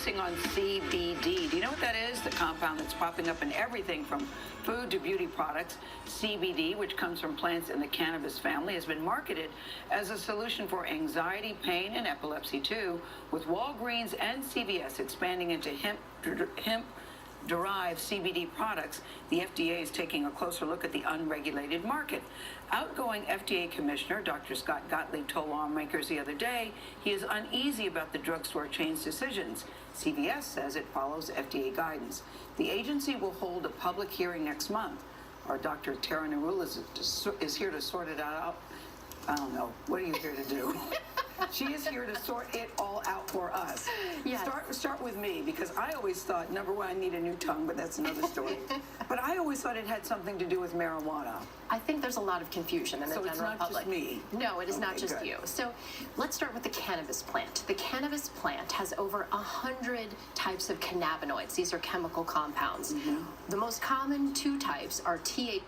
focusing on CBD. Do you know what that is? The compound that's popping up in everything from food to beauty products. CBD, which comes from plants in the cannabis family, has been marketed as a solution for anxiety, pain, and epilepsy too, with Walgreens and CVS expanding into hemp-derived CBD products. The FDA is taking a closer look at the unregulated market. Outgoing FDA Commissioner Dr. Scott Gottlieb told lawmakers the other day he is uneasy about the drugstore chain's decisions. CVS says it follows FDA guidance. The agency will hold a public hearing next month. Our Dr. Tara Narula is here to sort it out. I don't know. What are you here to do? She is here to sort it all out for us. Yes. Start with me, because I always thought, number one, I need a new tongue, but that's another story. But I always thought it had something to do with marijuana. I think there's a lot of confusion in the general public. So it's not just me? No, it is not just good. you. So let's start with the cannabis plant. The cannabis plant has over 100 types of cannabinoids. These are chemical compounds. The most common two types are THC,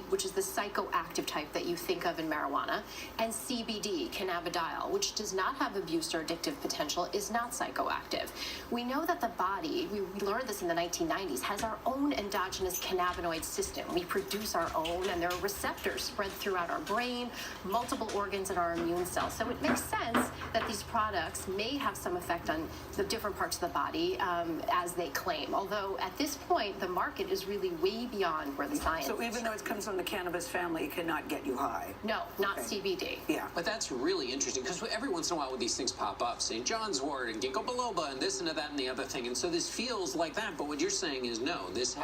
which is the psychoactive type that you think of in marijuana, and CBD, cannabidiol, which does not have abuse or addictive potential, is not psychoactive. We know that the body, we learned this in the 1990s, has our own endogenous cannabinoid system. We produce our own, and there are receptors spread throughout our brain, multiple organs in our immune cells. So it makes sense that these products may have some effect on the different parts of the body as they claim. Although at this point, the market is really way beyond where the science is. So even though it comes from the cannabis family, it cannot get you high? No, not CBD. Yeah. But that's really interesting, because every once in a while when these things pop up, St. John's wort and ginkgo biloba and this and that and the other thing, and so this feels like that, but what you're saying is no, there's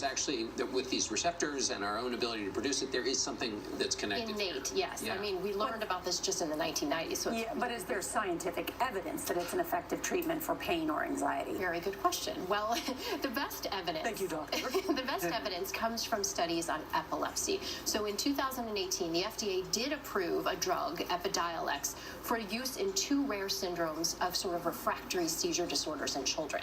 actually, with these receptors and our own ability to produce it, there is something that's connected. Innate, yes. Yeah. I mean, we learned about this just in the 1990s. So Yeah, but is there scientific evidence that it's an effective treatment for pain or anxiety? very good question. Well, the best evidence. Thank you, doctor. The best evidence comes from studies on epilepsy. So in 2018, the FDA did approve a drug, Epidiolex, for use in two rare syndromes of sort of refractory seizure disorders in children.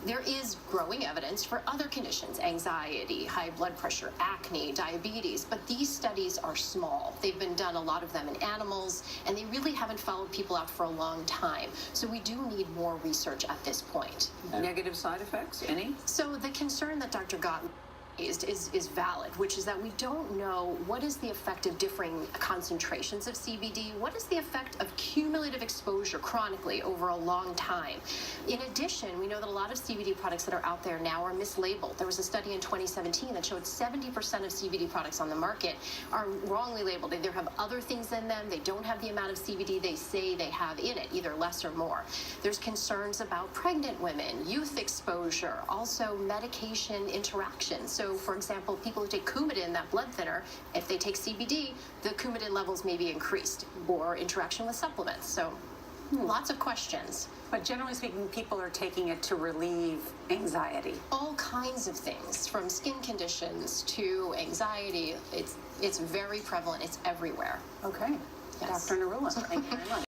There is growing evidence for other conditions, anxiety, high blood pressure, acne, diabetes, but these studies are small. They've been done, a lot of them in animals, and they really haven't followed people out for a long time. So we do need more research at this point. Negative side effects, any? So the concern that Dr. Gottlieb raised is valid, which is that we don't know what is the effect of differing concentrations of CBD, what is the effect of cumulative exposure chronically over a long time. In addition, we know that a lot of CBD products that are out there now are mislabeled. There was a study in 2017 that showed 70% of CBD products on the market are wrongly labeled. They either have other things in them, they don't have the amount of CBD they say they have in it, either less or more. There's concerns about pregnant women, youth exposure, also medication interactions. So, for example, people who take Coumadin, that blood thinner, if they take CBD, the Coumadin levels may be increased, or interaction with supplements. So, lots of questions. But generally speaking, people are taking it to relieve anxiety. All kinds of things, from skin conditions to anxiety. It's very prevalent. It's everywhere. Okay. Yes. Dr. Narula, thank you very much.